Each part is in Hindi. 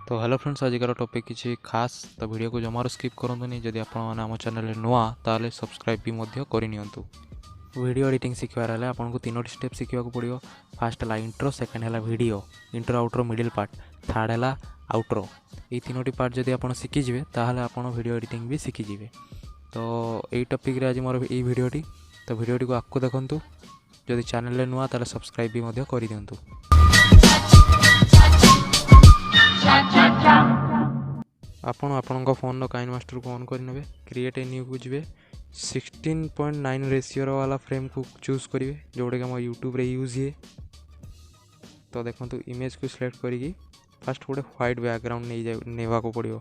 तो हेलो फ्रेंड्स, आजिकार टॉपिक किसी खास तो वीडियो को जमार स्किप करंतुनी। जदि आपण आम चैनल नुआ ताले सब्सक्राइब भी मध्य करनियंतु। वीडियो एडिटिंग शिखबार है आपको तीनोटी स्टेप शिखा पड़ो। फास्ट है इंट्रो, सेकेंड है video, intro outro middle part, third है आउट्रो। ये तीनोटी पार्ट जदि आप शिखिजे ताहले आपण वीडियो एडिटिंग भी शिखिजे। तो यही टॉपिक रे आज मोर ये वीडियोटी। तो वीडियोटी को आपको देखंतु। जदि चैनल नुआ ताले सब्सक्राइब भी मध्य कर दियंतु। आपण फोन काइन मास्टर को ऑन करने, क्रिएट ए न्यू को जी 16:9 रेशियो वाला फ्रेम को चूज करेंगे जोटा कि आम यूट्यूब रे यूज है। तो देखो इमेज को सिलेक्ट करी फास्ट गोटे व्हाइट बैकग्राउंड नहीं को पड़ो।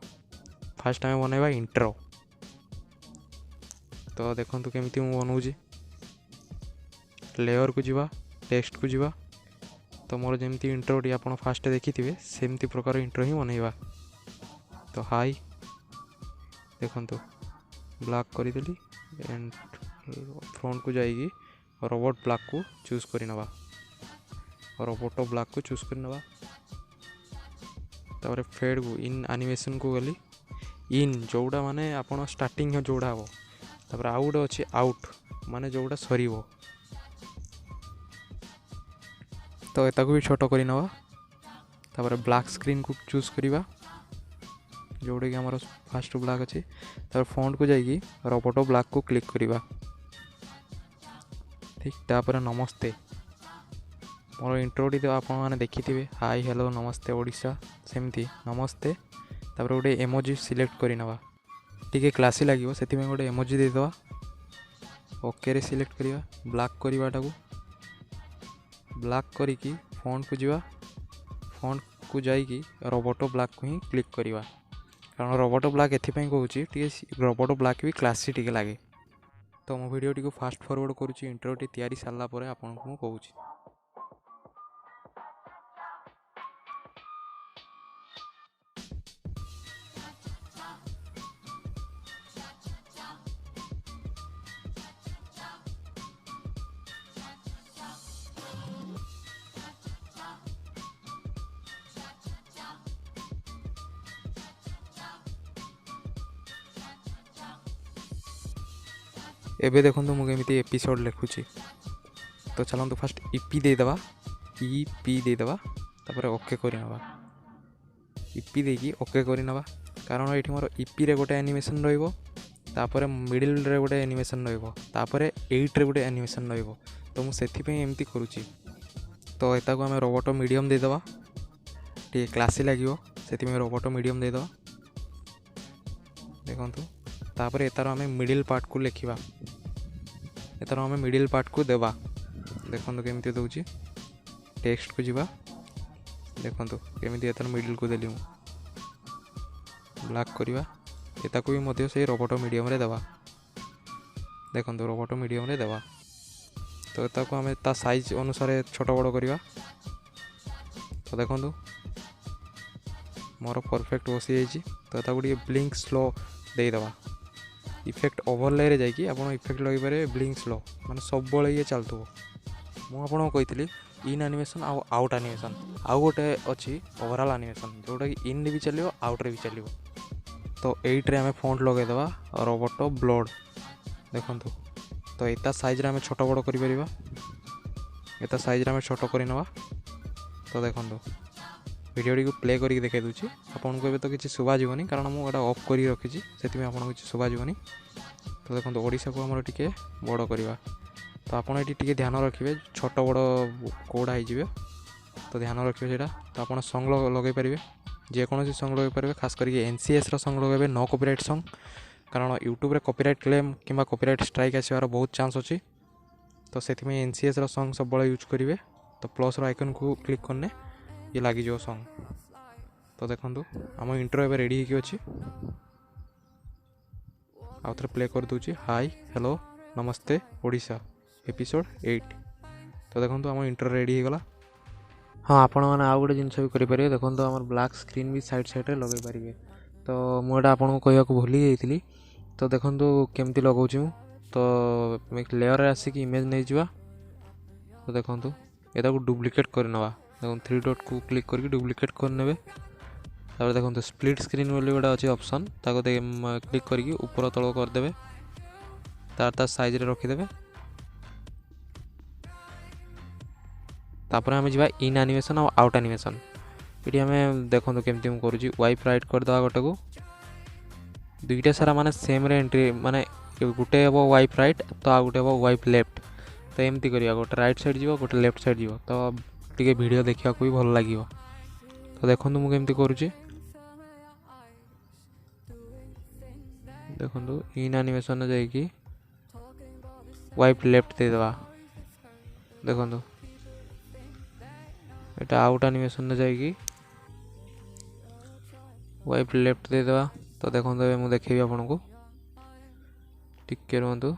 फास्ट आम बनवा इंट्रो। तो देखो केमी मु बनाऊँ, लेयर को जीवा, टेक्स्ट को जीवा। तो मोर जमी इंट्रोटी आप फास्ट देखी थे सेमती प्रकार इंट्रो ही बनवा। तो हाई देखो ब्लैक करदेली एंड फ्रंट को जाएगी रोबोट ब्लैक को चूज करवा। रोबोट ब्लैक को चूज करवा। तापर फेड को इन एनिमेशन को गली इन जोड़ा माने आपण स्टार्टिंग जोड़ा हम। तापर आउ गोटे अच्छे आउट माने जोड़ा सर। तो ये भी छोट करवा। तापर ब्लैक स्क्रीन को चूज करवा जोड़ा कि आमर फास्ट ब्लैक अच्छे। तार फॉन्ट को जाइए रोबोट ब्लैक को क्लिक करवा। ठीक तापर नमस्ते मोर इंट्रोटी तो आप देखी थे हाई हेलो नमस्ते ओडिशा सेमती नमस्ते। तापर गोटे एमोजी सिलेक्ट करवा टी क्लासी लगे से गोटे एमोजी देदेवा। ओके रे सिलेक्ट करवा ब्लैक करवाटा को ब्लैक करी फॉन्ट को जीवा। फॉन्ट को जाइए रोबोट ब्लैक को ही क्लिक करवा कारण रोबोट ब्लैक एपाई कहूँ रोबोट ब्लैक भी क्लासी टी लगे। तो मो वीडियो को फास्ट फॉरवर्ड करुँची इंट्रोटी तैयारी सारापर आपको कहूँ। एबे देखो मुझे एपिसोड लिखुची। तो चलते फास्ट ईपी देदेवा। ईपी देदेवा तापर ओके करवा। ईपी देकी ओके करवा कारण ये मोर ईपी रे गोटे एनिमेशन रहिबो। तापर मिडिल रे गोटे एनिमेशन रहिबो। तापर 8 रे गोटे एनिमेशन रहिबो। तो मुझे एमती करुँची। तो एता को आम रोबोट मीडियम देदेवा टी क्लासी लगे से रोबोट मीडियम देदेवा। देखो तापर एतार आम मिडिल पार्ट को लिखा। एतार आम मिडिल पार्ट को देवा। देखो केमती दूची टेक्स्ट को जीवा। देखो केमती एतार मिडिल को देली ब्लैक करवा। एता को भी मध्य से रोबोट मीडियम रे देवा। देखो रोबोट मीडियम रे देवा। तो एता को आम ता साइज अनुसार छोट बड़ करवा। तो देखो मोर परफेक्ट बसी जाइए। तो एता गोटे ब्लिंक स्लो देदेवा। इफेक्ट ओवरले रे जाकि आप इफेक्ट लगे पारे ब्लिंक स्लो माने सब बड़े ये चलतु। मुझे कही इन एनिमेशन आउट एनिमेशन आउ गोटे अच्छी ओवरऑल एनिमेशन जोटा कि इन भी चलो आउट रे भी चलो। तो 8 रे आम फॉन्ट लगेदेवा रोबोट ब्लड। देखो तो एता साइज रे आम छोट बड़ कर एता साइज रे आम छोट करवा। तो देखो वीडियोटी को प्ले करके देखे दूची आपको एवं तो किसी शुभाजनी कारण मुझे ऑफ कर रखी से आपको किसी शुभाजनी। तो देखो ओडिशा को आमर टे बड़ करवा। तो आपड़ ये ध्यान रखिए छोट बड़ कौड़ा हो। तो ध्यान रखिए से। तो आप सॉन्ग लगे पारे जेकोसी सॉन्ग लगे पारे खास करके NCS सॉन्ग लगे नो कॉपीराइट सॉन्ग कारण यूट्यूब रे कॉपीराइट क्लेम कि कॉपीराइट स्ट्राइक आसबार बहुत चांस अच्छी। तो से NCS सॉन्ग सब बड़े यूज करेंगे। तो प्लस आइकन को क्लिक करने ये लगी जो सॉन्ग। तो देखो आम इंट्रो एवं रेडी हो अच्छी आउ थे प्ले कर दूची हाई हेलो नमस्ते ओडिशा एपिसोड 8। तो देखो आम इंट्रो रेडी हो गला। हाँ आपण मैंने आउ गोटे जिन भी करेंगे। देखो आम ब्लैक स्क्रीन भी साइड साइड लगे पारे। तो मुझे आपको कहूँ भूली जाइए। तो देखो केमती लगाऊँ तो लेयर आसिक इमेज नहीं जावा। तो देखो ये डुप्लिकेट करनवा। देखो 3 डॉट को क्लिक करके डुप्लिकेट करने। तापर देखो स्प्लिट स्क्रीन बोली गोटे अच्छे ऑप्शन ताको क्लिक करके ऊपर तल करदे तार साइज रे रखिदे। तापर आम जा इन एनिमेशन और आउट एनिमेशन ये आम देखो केमती मुझे करुँची वाइप राइट करदे गोटे को दुईटा सारा माने सेम रे एंट्री माने गोटे हे वाइप राइट तो आ गोटे हे वाइप लेफ्ट तो एमती करिया गोटे राइट साइड जीव गोटे लेफ्ट साइड जीव तो टिके वीडियो देखा भी भल लगे। तो देखो मुझे केमती करुँची देखो इन एनिमेशन जाइए वाइप लेफ्ट दे देवा देखो एटा आउट एनिमेशन जाइए वाइप लेफ्ट दे देवा। तो देखो मुझे देखेबी आपन को टिके रुहतु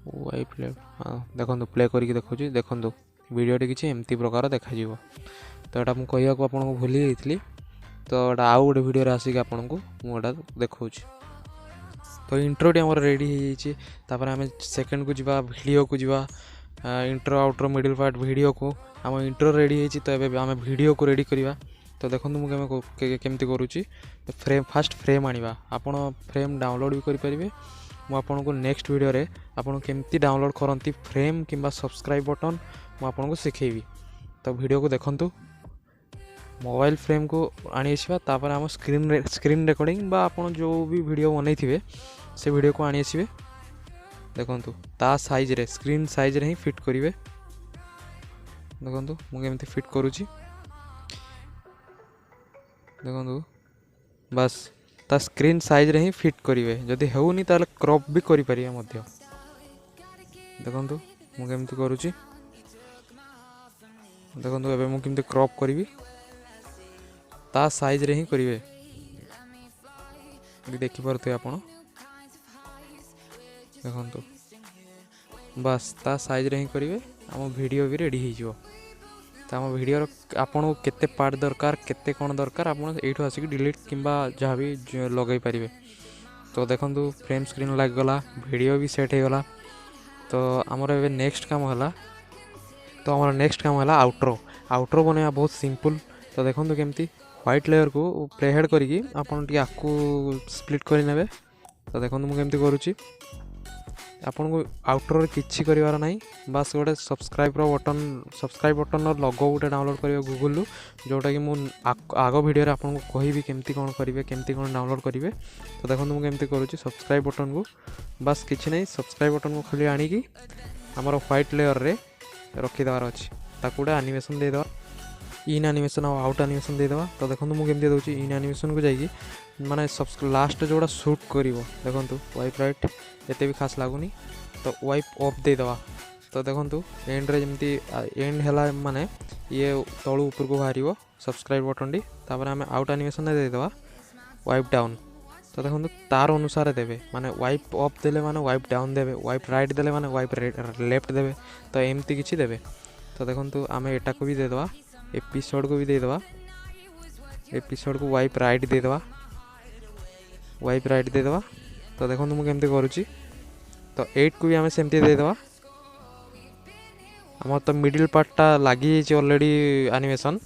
वाइप लेफ्ट हाँ देखो प्ले करके देखो देखो वीडियो किसी एमती प्रकार देखा। तो यहाँ मुझे कहूँ आपको भूली जाइए तो यहाँ आउ गोटे वीडियो आसिक आपन को मुझे देखा। तो इंट्रोटी आम रेडी हो आम सेकेंड को जावा वीडियो को जावा intro outro middle part video को आम इंट्रो रेडी होती तो ये आम वीडियो को रेडी करवा। तो देखो मुझे केमती करुँची फ्रेम फास्ट फ्रेम आनिबा आपन फ्रेम डाउनलोड भी करें मुझे को नेक्स्ट वीडियो रे आपन केमती डाउनलोड करती फ्रेम किंबा सब्सक्राइब बटन मुझे शिखेबी। तो वीडियो को देखंतु मोबाइल फ्रेम को आनी आसवा आम स्क्रीन रिकॉर्डिंग बा आपन जो भी वीडियो बनई थे से वीडियो को आनी आसबे देखंतु ता साइज रे स्क्रीन साइज रे ही फिट करिवे। देखंतु मुझे केमती फिट करुँची देखो बस ता स्क्रीन साइज रे ही फिट करिवे जदि हेउनी ताले क्रॉप भी करि परिया मध्य। देखंतु मु केमती करूची देखंतु एबे मु केमती क्रॉप करिवि ता साइज रे ही करिवे देखि परते आपण देखंतु बस ता साइज रे ही करिवे हम वीडियो भी रेडी हो जिवो। तो आम वीडियो आपन को केते पार्ट दरकार केते कौन दरकार आपन एठो आसिक डिलीट किंबा जहाँ भी लगे पारे। तो देखंतु फ्रेम स्क्रीन लग गला वीडियो भी सेट हो गला। तो आमर एबे नेक्स्ट काम हला तो आमर नेक्स्ट काम हला आउट्रो आउट्रो बनवा बहुत सिंपल। तो देखंतु केमती व्हाइट लेयर को प्ले हेड करिकी आपन टी आकु स्प्लिट करि नेबे। तो देखंतु मु केमती करूची आपन को आउट्रो रे किछि करिवार नाही बस गोटे सब्सक्राइब बटन लोगो गोटे डाउनलोड करिवे गूगल जोटा कि मु आग वीडियो रे आपन को कहिबी केमती कोन करिवे केमती कोन डाउनलोड करिवे। तो देखंतु मु केमती करूची सब्सक्राइब बटन को बस किछि नाही सब्सक्राइब बटन को खाली आनी की हमर व्हाइट लेयर रे रखि देवार अछि ताकुडे एनिमेशन दे देवा इन एनिमेशन और आउट एनिमेशन दे देवा। तो देखंतु मु केमती दोची इन एनिमेशन को जाइए माने सब लास्ट जोड़ा शूट करिवो देखंतु वाइप राइट एते भी खास लागुनी तो वाइप ऑफ दे देवा। तो देखंतु एंड रे जमती एंड हैला माने ये तळु ऊपर को बाहरिवो सब्सक्राइब बटन डी तापर हमें आउट एनिमेशन दे देवा वाइप डाउन। तो देखंतु तार अनुसार देबे माने वाइप ऑफ देले माने वाइप डाउन देबे वाइप राइट देले माने वाइप लेफ्ट देबे तो एमती किछि देबे। तो देखंतु आमे एटा को भी दे देवा एपिसोड को भी दे देवा एपिसोड को वाइप राइट दे देवा वाइप राइट दे देवा। तो देखो मुझे केमती करुँची तो 8 को भी आम सेमती दे देवा आम तो मिडिल पार्टा लगी ऑलरेडी एनिमेशन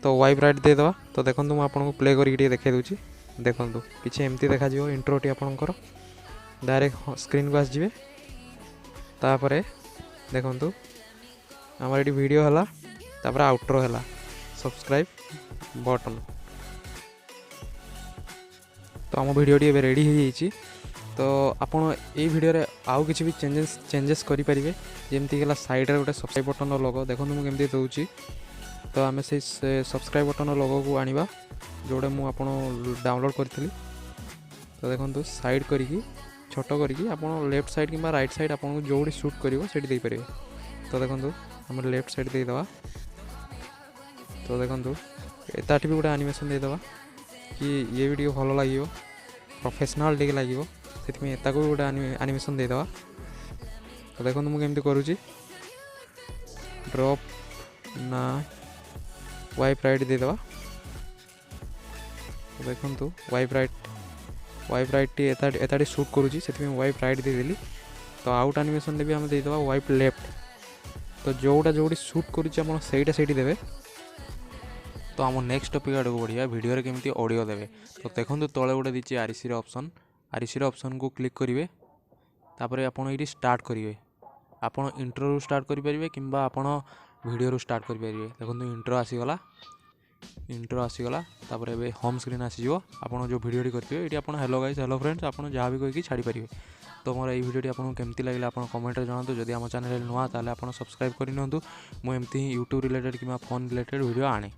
तो वाइप राइट दे देवा। तो देखो मुझे आपको प्ले करके देखे दूची देखो किसी एमती देखा इंट्रोटी आपंकर डायरेक्ट स्क्रीन को आसजिवे तापर देखो आमर ये वीडियो है तापर आउट्रो है सब्सक्राइब बटन। तो आम वीडियोटी एबे रेडी हो जाइए। तो आपन ये वीडियो रे आउ किसी भी चेंजेस करें जमती गला साइड रे गोटे सब्सक्राइब बटन लोगो देखो मुझे केमती दूची। तो आम से सब्सक्राइब बटन लोगो को आनिबा जोड़े मु आपन डाउनलोड करी। तो देखो साइड करी छोट करी आपन लेफ्ट साइड कि राइट साइड आपन जो शूट करिवो सेठी दे पारे। तो देखो हम लेफ्ट साइड दे देवा। तो देखो एताठी भी गोटे एनिमेशन दे देवा कि ये वीडियो भल लगे प्रोफेशनल टे लगे से एता को गोटे एनिमेशन दे देवा। तो देखो मुझे केमती करुँची ड्रॉप ना वाइप राइट दे देवा। तो देखो वाइप राइट एताटी शूट करुँची से वाइप राइट दे देली। तो आउट एनिमेशन भी आम दे देवा वाइप लेफ्ट। तो जोड़ा जोड़ी शूट करुँची आप सहीटा देवे तो आम नेक्स्ट टॉपिक आड़ बढ़िया वीडियो केमी ऑडियो देवे। तो देखो तले गोटे दीजिए आरसी ऑप्शन, आरसी ऑप्शन को क्लिक करेंगे। तापर आपड़ ये स्टार्ट करेंगे, आपड़ इंट्रो स्टार्ट करेंगे कि वीडियो स्टार्ट करेंगे। देखो इंट्रो आसीगला, इंट्रो आसीगला। तापर ए होम स्क्रीन आसीज आप जो वीडियो करते ये आप हेलो गाइस हेलो फ्रेंड्स आप जहाँ भी कहीकि छाड़ी पारे। तो मोर ये वीडियो आपको केमती लगे आप कमेंट जनातु। जदि आम चैनल नुआ ताले आप सब्सक्राइब करनी मुझे एमती यूट्यूब रिलेटेड कि फोन रिलेटेड वीडियो आने।